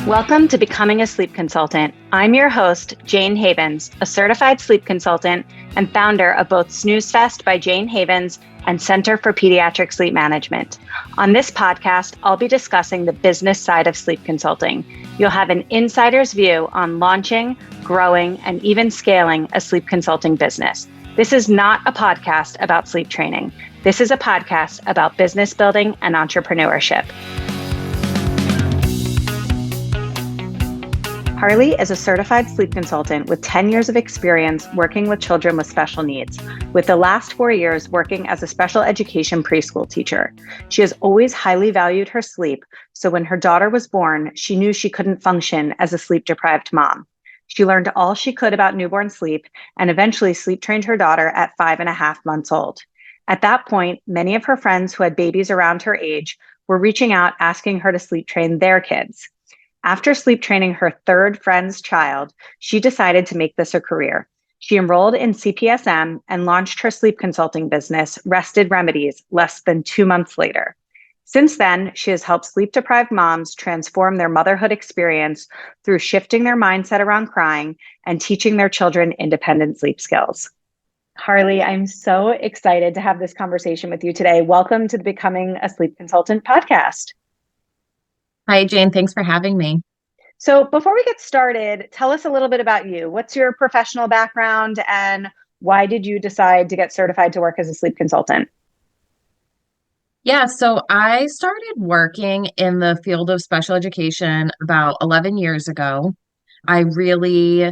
Welcome to Becoming a Sleep Consultant. I'm your host, Jane Havens, a certified sleep consultant and founder of both Snooze Fest by Jane Havens and Center for Pediatric Sleep Management. On this podcast, I'll be discussing the business side of sleep consulting. You'll have an insider's view on launching, growing, and even scaling a sleep consulting business. This is not a podcast about sleep training. This is a podcast about business building and entrepreneurship. Harlee is a certified sleep consultant with 10 years of experience working with children with special needs, with the last 4 years working as a special education preschool teacher. She has always highly valued her sleep, so when her daughter was born, she knew she couldn't function as a sleep-deprived mom. She learned all she could about newborn sleep and eventually sleep trained her daughter at 5.5 months old. At that point, many of her friends who had babies around her age were reaching out asking her to sleep train their kids. After sleep training her third friend's child, she decided to make this a career. She enrolled in CPSM and launched her sleep consulting business, Remedies, less than 2 months later. Since then, she has helped sleep-deprived moms transform their motherhood experience through shifting their mindset around crying and teaching their children independent sleep skills. Harlee, I'm so excited to have this conversation with you today. Welcome to the Becoming a Sleep Consultant podcast. Hi, Jane. Thanks for having me. So before we get started, tell us a little bit about you. What's your professional background and why did you decide to get certified to work as a sleep consultant? Yeah, so I started working in the field of special education about 11 years ago. I really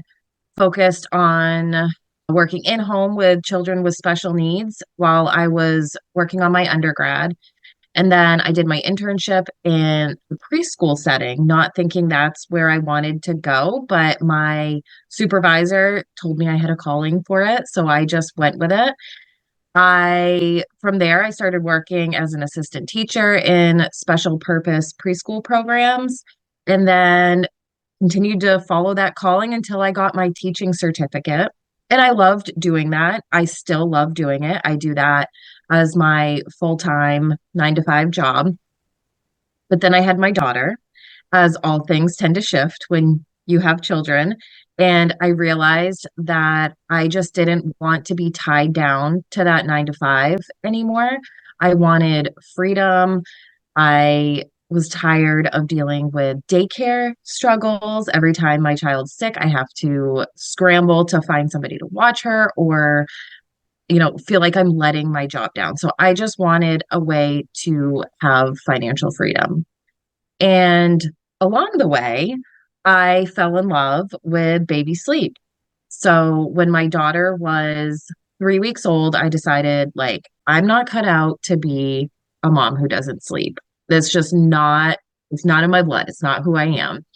focused on working in home with children with special needs while I was working on my undergrad. And then I did my internship in the preschool setting, not thinking that's where I wanted to go, but my supervisor told me I had a calling for it, so I just went with it. From there, I started working as an assistant teacher in special purpose preschool programs, and then continued to follow that calling until I got my teaching certificate. And I loved doing that. I still love doing it. I do that as my full-time 9 to 5 job. But then I had my daughter, as all things tend to shift when you have children. And I realized that I just didn't want to be tied down to that 9 to 5 anymore. I wanted freedom. I was tired of dealing with daycare struggles. Every time my child's sick, I have to scramble to find somebody to watch her or, feel like I'm letting my job down. So I just wanted a way to have financial freedom. And along the way, I fell in love with baby sleep. So when my daughter was 3 weeks old, I decided, I'm not cut out to be a mom who doesn't sleep. That's just not, it's not in my blood. It's not who I am.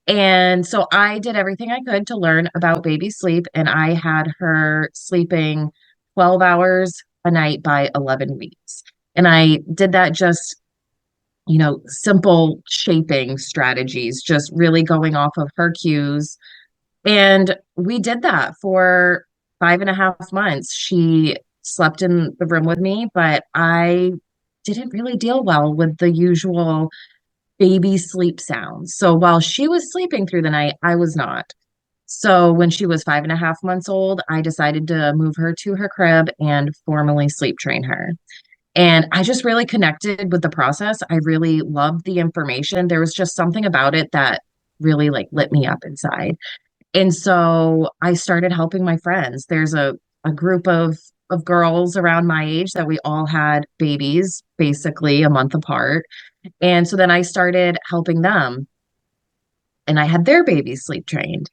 And so I did everything I could to learn about baby sleep, and I had her sleeping 12 hours a night by 11 weeks. And I did that just, simple shaping strategies, just really going off of her cues. And we did that for 5.5 months. She slept in the room with me, but I didn't really deal well with the usual baby sleep sounds. So while she was sleeping through the night, I was not. So when she was 5.5 months old, I decided to move her to her crib and formally sleep train her. And I just really connected with the process. I really loved the information. There was just something about it that really lit me up inside. And so I started helping my friends. There's a group of girls around my age that we all had babies basically a month apart. And so then I started helping them and I had their babies sleep trained.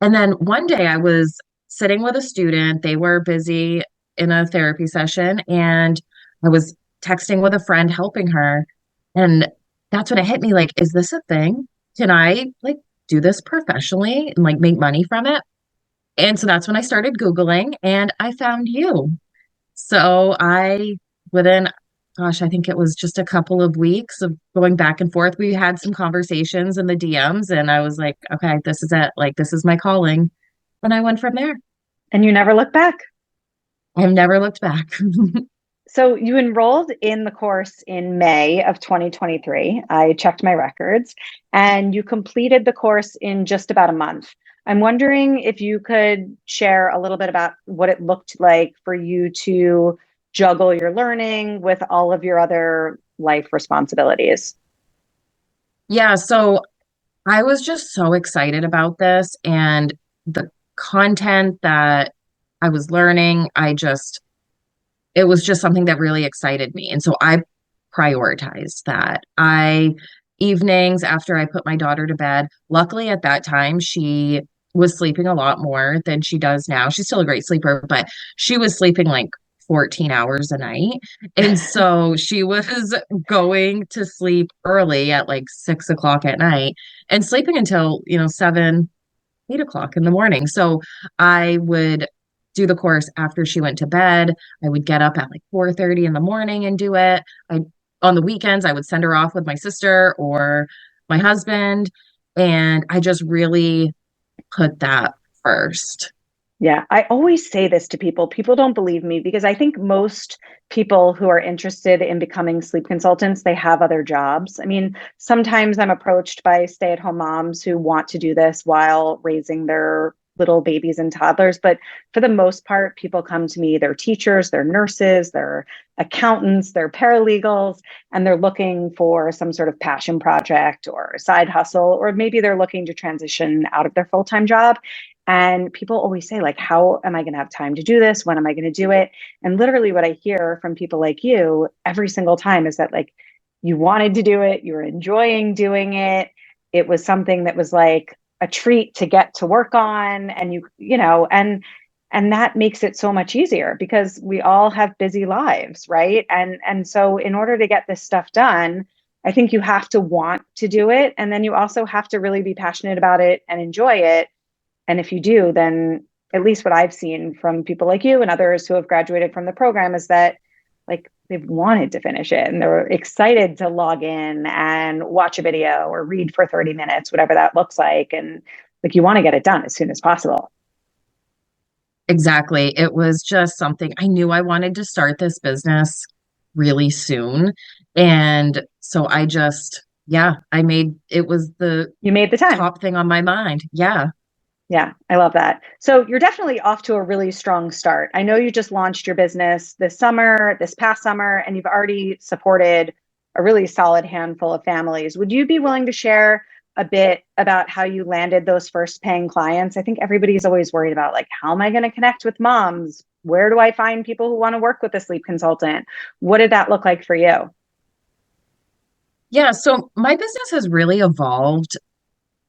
And then one day I was sitting with a student. They were busy in a therapy session and I was texting with a friend helping her. And that's when it hit me, is this a thing? Can I do this professionally and make money from it? And so that's when I started Googling and I found you. So within, I think it was just a couple of weeks of going back and forth, we had some conversations in the DMs and I was like, okay, this is it. This is my calling. And I went from there. And you never look back. I've never looked back. So you enrolled in the course in May of 2023. I checked my records, and you completed the course in just about a month. I'm wondering if you could share a little bit about what it looked like for you to juggle your learning with all of your other life responsibilities. Yeah, so I was just so excited about this and the content that I was learning. It was just something that really excited me. And so I prioritized that. Evenings after I put my daughter to bed, luckily at that time, she was sleeping a lot more than she does now. She's still a great sleeper, but she was sleeping like 14 hours a night. And so she was going to sleep early at like 6 o'clock at night and sleeping until, 7, 8 o'clock in the morning. So I would do the course after she went to bed. I would get up at like 4:30 in the morning and do it. I On the weekends I would send her off with my sister or my husband, and I just really put that first. Yeah, I always say this to people. People don't believe me because I think most people who are interested in becoming sleep consultants, they have other jobs. I mean, sometimes I'm approached by stay-at-home moms who want to do this while raising their little babies and toddlers, but for the most part, people come to me, they're teachers, they're nurses, they're accountants, they're paralegals, and they're looking for some sort of passion project or a side hustle, or maybe they're looking to transition out of their full-time job. And people always say, like, how am I going to have time to do this? When am I going to do it? And literally, what I hear from people like you every single time is that, like, you wanted to do it, you were enjoying doing it. It was something that was like a treat to get to work on. And and that makes it so much easier because we all have busy lives, right? And so in order to get this stuff done, I think you have to want to do it. And then you also have to really be passionate about it and enjoy it. And if you do, then at least what I've seen from people like you and others who have graduated from the program is that, like, they've wanted to finish it and they're excited to log in and watch a video or read for 30 minutes, whatever that looks like. And like, you want to get it done as soon as possible. Exactly. It was just something I knew I wanted to start this business really soon. And so yeah, it was the You made the time. top thing on my mind. Yeah. Yeah, I love that. So you're definitely off to a really strong start. I know you just launched your business this past summer, and you've already supported a really solid handful of families. Would you be willing to share a bit about how you landed those first paying clients? I think everybody's always worried about, like, how am I going to connect with moms? Where do I find people who want to work with a sleep consultant? What did that look like for you? Yeah. So my business has really evolved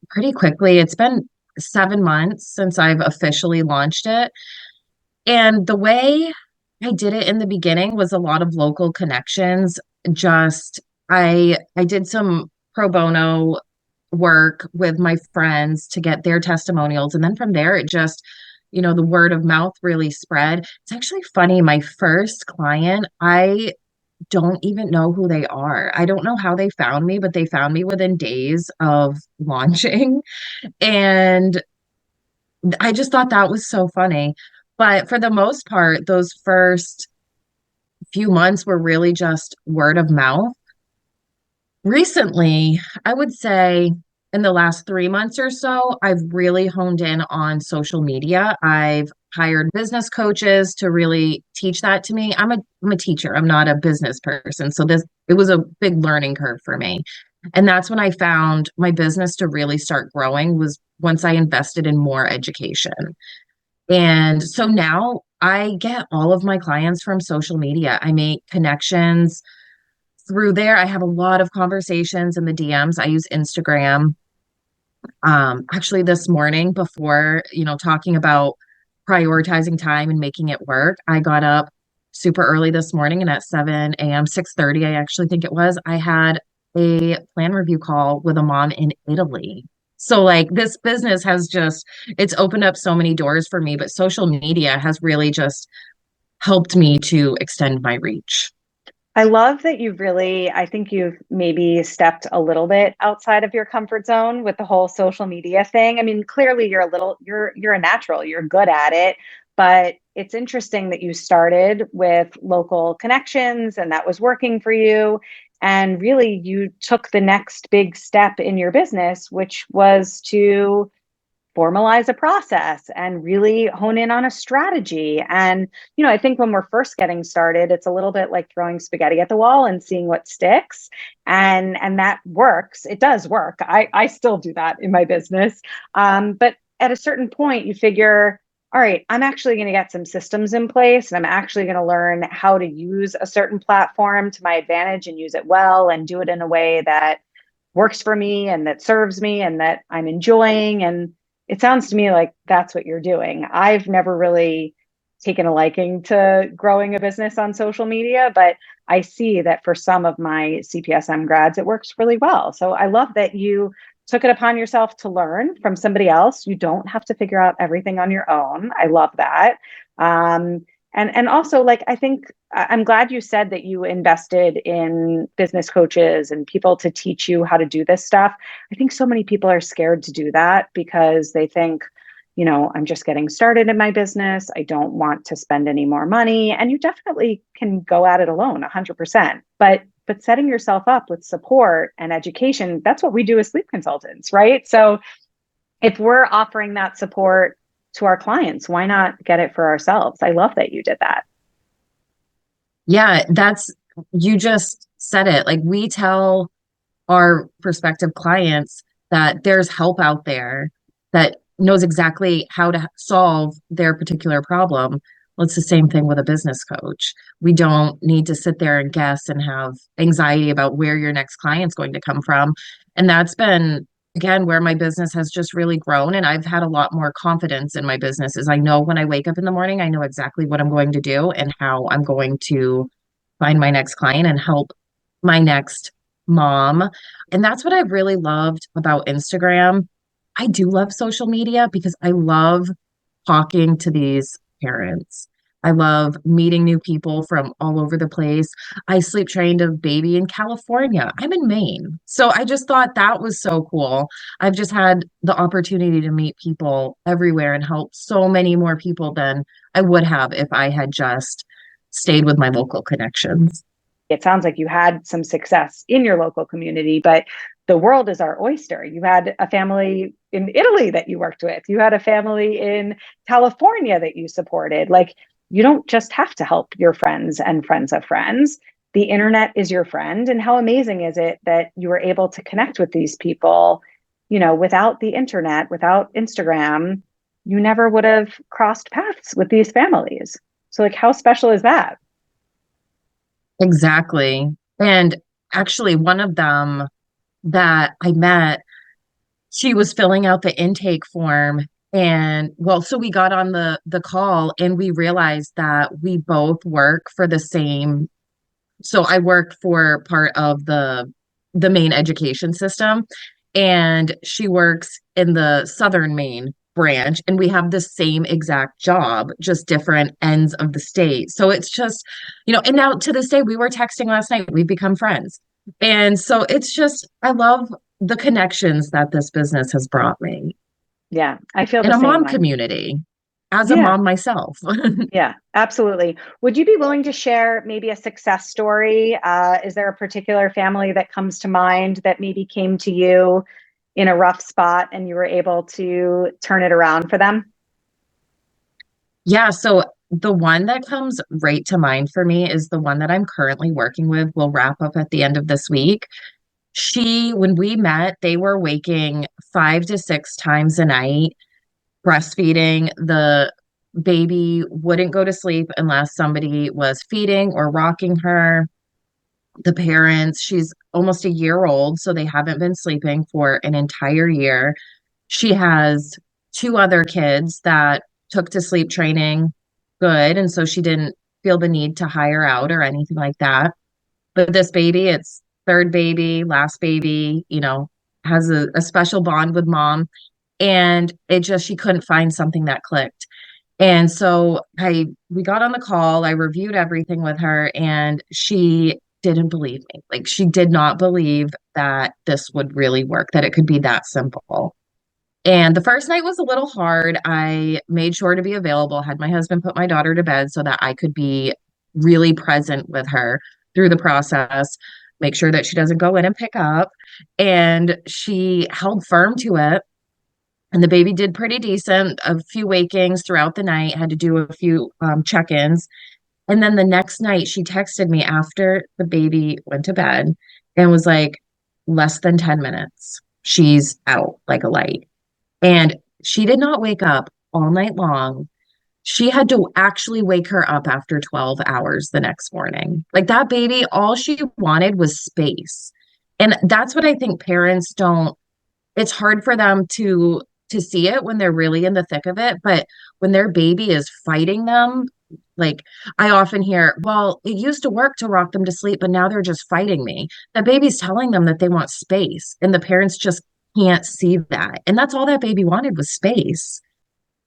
pretty quickly. It's been 7 months since I've officially launched it. And the way I did it in the beginning was a lot of local connections. Just I did some pro bono work with my friends to get their testimonials. And then from there, the word of mouth really spread. It's actually funny. My first client, I don't even know who they are. I don't know how they found me, but they found me within days of launching. And I just thought that was so funny. But for the most part, those first few months were really just word of mouth. Recently, I would say in the last 3 months or so, I've really honed in on social media. I've hired business coaches to really teach that to me. I'm a teacher. I'm not a business person. So it was a big learning curve for me. And that's when I found my business to really start growing was once I invested in more education. And so now I get all of my clients from social media. I make connections through there. I have a lot of conversations in the DMs. I use Instagram. Actually, this morning, before, talking about prioritizing time and making it work, I got up super early this morning and at 7 a.m., 6:30, I actually think it was, I had a plan review call with a mom in Italy. So like this business it's opened up so many doors for me, but social media has really just helped me to extend my reach. I love that I think you've maybe stepped a little bit outside of your comfort zone with the whole social media thing. I mean, clearly you're a natural, you're good at it, But it's interesting that you started with local connections and that was working for you. And really, you took the next big step in your business, which was to formalize a process and really hone in on a strategy. And, I think when we're first getting started, it's a little bit like throwing spaghetti at the wall and seeing what sticks. And that works. It does work. I still do that in my business. But at a certain point, you figure, all right, I'm actually going to get some systems in place and I'm actually going to learn how to use a certain platform to my advantage and use it well and do it in a way that works for me and that serves me and that I'm enjoying. And it sounds to me like that's what you're doing. I've never really taken a liking to growing a business on social media, but I see that for some of my CPSM grads, it works really well. So I love that you took it upon yourself to learn from somebody else. You don't have to figure out everything on your own. I love that. And also, like, I think I'm glad you said that you invested in business coaches and people to teach you how to do this stuff. I think so many people are scared to do that because they think, I'm just getting started in my business. I don't want to spend any more money. And you definitely can go at it alone 100%. But setting yourself up with support and education, that's what we do as sleep consultants, right? So if we're offering that support to our clients, why not get it for ourselves? I love that you did that. Yeah, you just said it. Like, we tell our prospective clients that there's help out there that knows exactly how to solve their particular problem. Well, it's the same thing with a business coach. We don't need to sit there and guess and have anxiety about where your next client's going to come from. And that's been, again, where my business has just really grown. And I've had a lot more confidence in my business is I know when I wake up in the morning, I know exactly what I'm going to do and how I'm going to find my next client and help my next mom. And that's what I've really loved about Instagram. I do love social media because I love talking to these parents. I love meeting new people from all over the place. I sleep trained a baby in California. I'm in Maine. So I just thought that was so cool. I've just had the opportunity to meet people everywhere and help so many more people than I would have if I had just stayed with my local connections. It sounds like you had some success in your local community, but the world is our oyster. You had a family in Italy that you worked with. You had a family in California that you supported. Like, you don't just have to help your friends and friends of friends. The internet is your friend. And how amazing is it that you were able to connect with these people, without the internet, without Instagram, you never would have crossed paths with these families. So, like, how special is that? Exactly. And actually, one of them that I met, she was filling out the intake form. And well, so we got on the call and we realized that we both work for the same. So I worked for part of the Maine education system, and she works in the Southern Maine branch, and we have the same exact job, just different ends of the state. So it's just, and now to this day, we were texting last night, we've become friends. And so it's just, I love the connections that this business has brought me Yeah, I feel in the a same mom way. community, as a Yeah. mom myself. Yeah, absolutely. Would you be willing to share maybe a success story? Is there a particular family that comes to mind that maybe came to you in a rough spot and you were able to turn it around for them? Yeah, so the one that comes right to mind for me is the one that I'm currently working with. We'll wrap up at the end of this week. When we met, they were waking 5 to 6 times a night, breastfeeding. The baby wouldn't go to sleep unless somebody was feeding or rocking her. The parents, she's almost a year old, so they haven't been sleeping for an entire year. She has two other kids that took to sleep training good, and so she didn't feel the need to hire out or anything like that. But this baby, it's third baby, last baby, has a special bond with mom. And she couldn't find something that clicked. And so we got on the call, I reviewed everything with her, and she didn't believe me. Like, she did not believe that this would really work, that it could be that simple. And the first night was a little hard. I made sure to be available, had my husband put my daughter to bed so that I could be really present with her through the process, make sure that she doesn't go in and pick up. And she held firm to it. And the baby did pretty decent, a few wakings throughout the night, had to do a few check-ins. And then the next night, she texted me after the baby went to bed and was like, less than 10 minutes. She's out like a light. And she did not wake up all night long. She had to actually wake her up after 12 hours the next morning. Like that baby, all she wanted was space. And that's what I think parents don't, it's hard for them to see it when they're really in the thick of it, but when their baby is fighting them, like I often hear, well, it used to work to rock them to sleep, but now they're just fighting me. That baby's telling them that they want space, and the parents just can't see that. And that's all that baby wanted was space.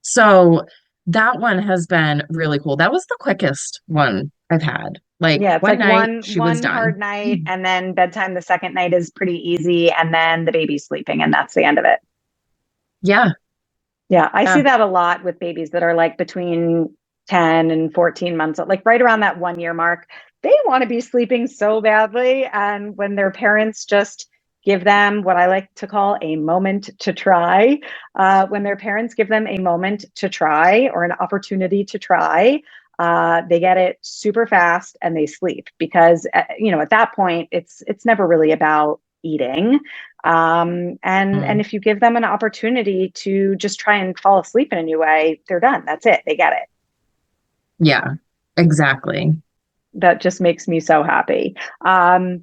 So that one has been really cool. That was the quickest one I've had. Like Yeah, it's one like night, she was one done. hard night, and then bedtime the second night is pretty easy, and then the baby's sleeping, and that's the end of it. Yeah. Yeah, I Yeah. see that a lot with babies that are like between 10 and 14 months, like right around that 1 year mark. They want to be sleeping so badly. And when their parents just give them what I like to call a moment to try, when their parents give them a moment to try or an opportunity to try, they get it super fast and they sleep because, at that point, it's never really about eating. And if you give them an opportunity to just try and fall asleep in a new way, they're done. That's it. They get it. Yeah, exactly. That just makes me so happy. I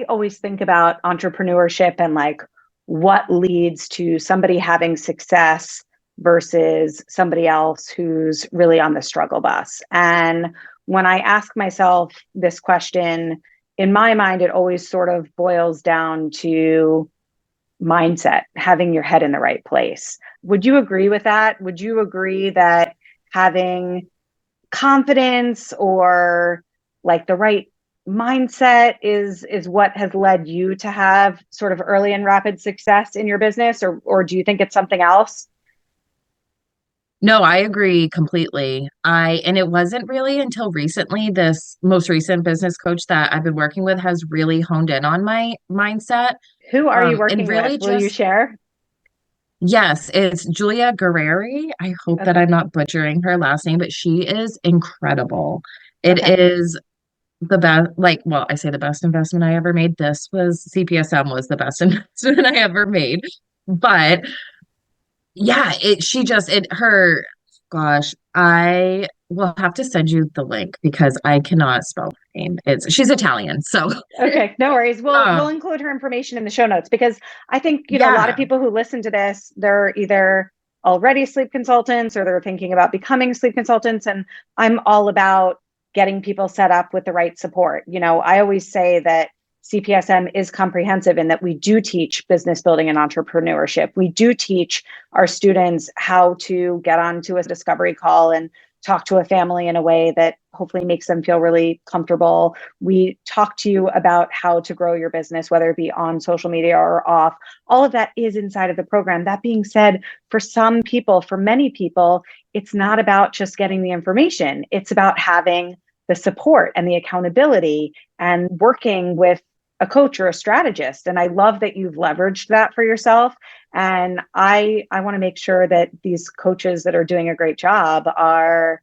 always think about entrepreneurship and like what leads to somebody having success versus somebody else who's really on the struggle bus. And when I ask myself this question, in my mind, it always sort of boils down to mindset, having your head in the right place. Would you agree with that? Would you agree that having confidence or like the right mindset is what has led you to have sort of early and rapid success in your business, or do you think it's something else? No, I agree completely. And it wasn't really until recently, this most recent business coach that I've been working with has really honed in on my mindset. Who are you And working with? really Will you just, share? yes, it's Julia Guerreri. I hope that Okay. I'm not butchering her last name, but she is incredible. It Okay. is the best, like, well, I say the best investment I ever made. This was CPSM was the best investment I ever made. But yeah, she just her gosh, I will have to send you the link because I cannot spell her name. She's Italian. So Okay, no worries. We'll um include her information in the show notes because I think, a lot of yeah. people who listen to this, they're either already sleep consultants or they're thinking about becoming sleep consultants. And I'm all about getting people set up with the right support. I always say that CPSM is comprehensive in that we do teach business building and entrepreneurship. We do teach our students how to get onto a discovery call and talk to a family in a way that hopefully makes them feel really comfortable. We talk to you about how to grow your business, whether it be on social media or off. All of that is inside of the program. That being said, for some people, for many people, it's not about just getting the information. It's about having the support and the accountability and working with a coach or a strategist. And I love that you've leveraged that for yourself. And I want to make sure that these coaches that are doing a great job are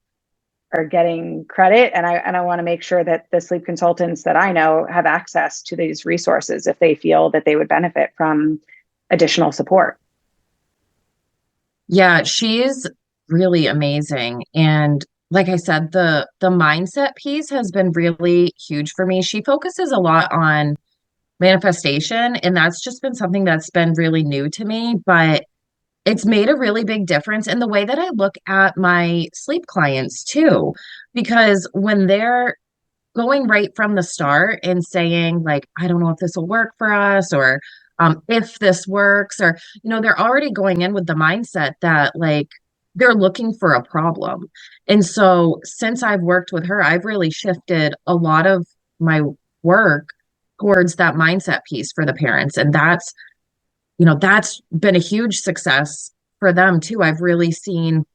getting credit. And I want to make sure that the sleep consultants that I know have access to these resources if they feel that they would benefit from additional support. Yeah, she's really amazing. And like I said, the mindset piece has been really huge for me. She focuses a lot on manifestation, and that's just been something that's been really new to me, but it's made a really big difference in the way that I look at my sleep clients too, because when they're going right from the start and saying like, I don't know if this will work for us, or if this works, or they're already going in with the mindset that like they're looking for a problem. And so since I've worked with her, I've really shifted a lot of my work towards that mindset piece for the parents. And that's been a huge success for them too. I've really seen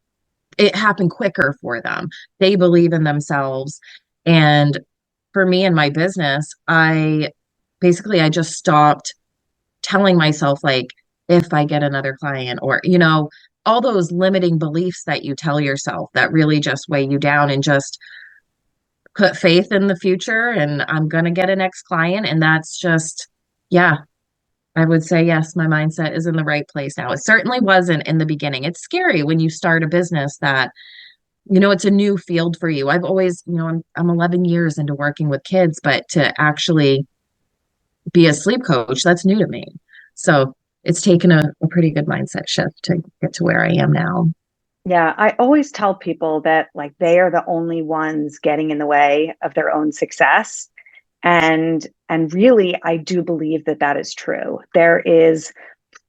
it happen quicker for them. They believe in themselves. And for me and my business, I just stopped telling myself, like, if I get another client, or, all those limiting beliefs that you tell yourself that really just weigh you down, and just put faith in the future, and I'm going to get a next client. And that's just, yeah, I would say, yes, my mindset is in the right place now. It certainly wasn't in the beginning. It's scary when you start a business that, it's a new field for you. I've always, I'm 11 years into working with kids, but to actually be a sleep coach, that's new to me. So it's taken a pretty good mindset shift to get to where I am now. Yeah, I always tell people that like they are the only ones getting in the way of their own success. And really, I do believe that that is true. There is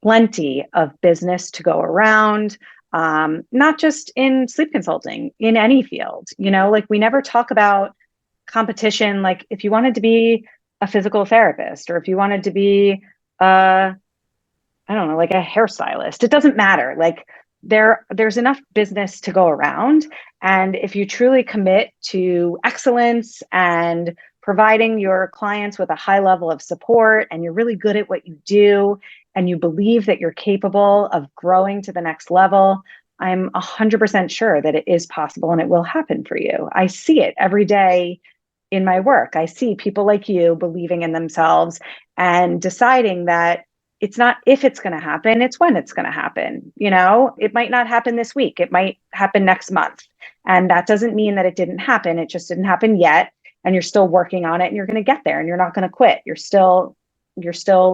plenty of business to go around, not just in sleep consulting, in any field. Like we never talk about competition. Like if you wanted to be a physical therapist, or if you wanted to be, I don't know, like a hairstylist, it doesn't matter. Like there's enough business to go around. And if you truly commit to excellence and providing your clients with a high level of support, and you're really good at what you do, and you believe that you're capable of growing to the next level, I'm 100% sure that it is possible and it will happen for you. I see it every day in my work. I see people like you believing in themselves and deciding that it's not if it's going to happen, it's when it's going to happen. It might not happen this week. It might happen next month. And that doesn't mean that it didn't happen. It just didn't happen yet. And you're still working on it, and you're going to get there, and you're not going to quit. You're still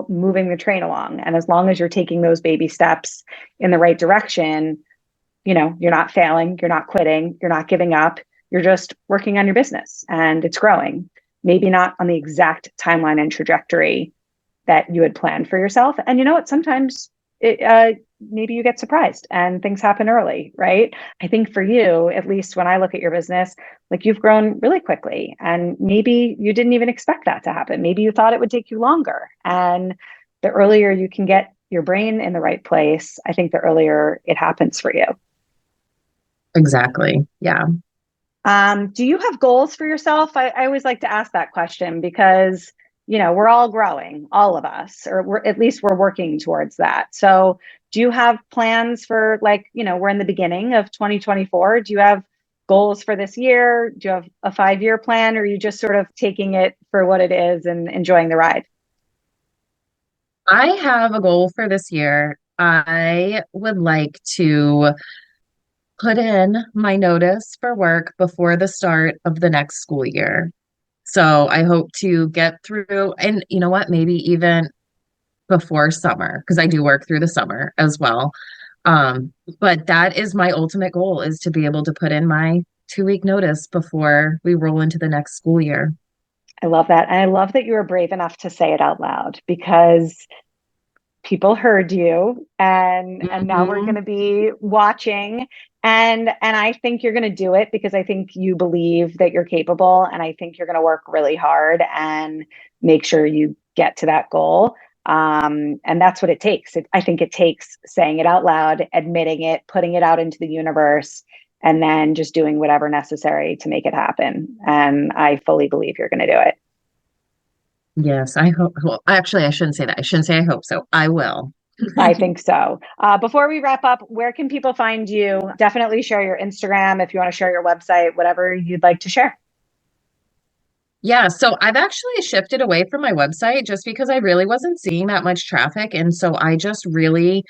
moving the train along. And as long as you're taking those baby steps in the right direction, you're not failing, you're not quitting, you're not giving up. You're just working on your business, and it's growing. Maybe not on the exact timeline and trajectory that you had planned for yourself. And sometimes maybe you get surprised and things happen early, right? I think for you, at least when I look at your business, like you've grown really quickly, and maybe you didn't even expect that to happen. Maybe you thought it would take you longer. And the earlier you can get your brain in the right place, I think the earlier it happens for you. Exactly. Yeah. Do you have goals for yourself? I always like to ask that question because we're all growing, all of us, or at least we're working towards that. So do you have plans for we're in the beginning of 2024. Do you have goals for this year? Do you have a 5-year plan, or are you just sort of taking it for what it is and enjoying the ride? I have a goal for this year. I would like to put in my notice for work before the start of the next school year. So I hope to get through, and you know what, maybe even before summer, because I do work through the summer as well. But that is my ultimate goal, is to be able to put in my 2-week notice before we roll into the next school year. I love that. And I love that you were brave enough to say it out loud, because people heard you, and now we're going to be watching. And I think you're going to do it, because I think you believe that you're capable, and I think you're going to work really hard and make sure you get to that goal. And that's what it takes. I think it takes saying it out loud, admitting it, putting it out into the universe, and then just doing whatever necessary to make it happen. And I fully believe you're going to do it. Yes, I hope. Well, actually, I shouldn't say that. I shouldn't say I hope so. I will. I think so. Before we wrap up, where can people find you? Definitely share your Instagram if you want to share your website, whatever you'd like to share. Yeah, so I've actually shifted away from my website just because I really wasn't seeing that much traffic. And so I just really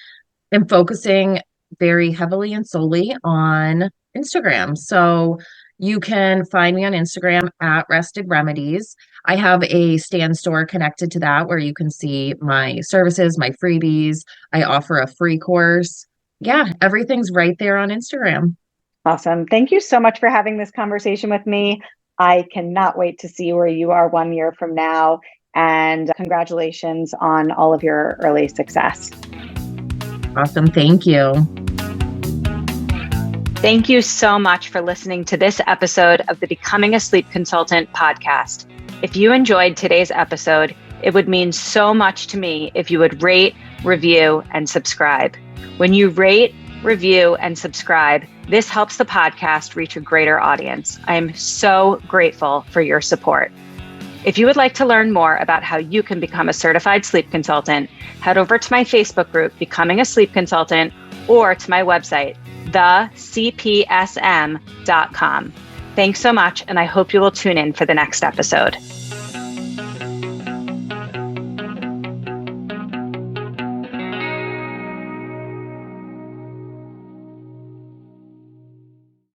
am focusing very heavily and solely on Instagram. So you can find me on Instagram at Rested Remedies. I have a stand store connected to that where you can see my services, my freebies. I offer a free course. Yeah, everything's right there on Instagram. Awesome. Thank you so much for having this conversation with me. I cannot wait to see where you are 1 year from now. And congratulations on all of your early success. Awesome. Thank you. Thank you so much for listening to this episode of the Becoming a Sleep Consultant podcast. If you enjoyed today's episode, it would mean so much to me if you would rate, review, and subscribe. When you rate, review, and subscribe, this helps the podcast reach a greater audience. I am so grateful for your support. If you would like to learn more about how you can become a certified sleep consultant, head over to my Facebook group, Becoming a Sleep Consultant, or to my website, thecpsm.com. Thanks so much, and I hope you will tune in for the next episode.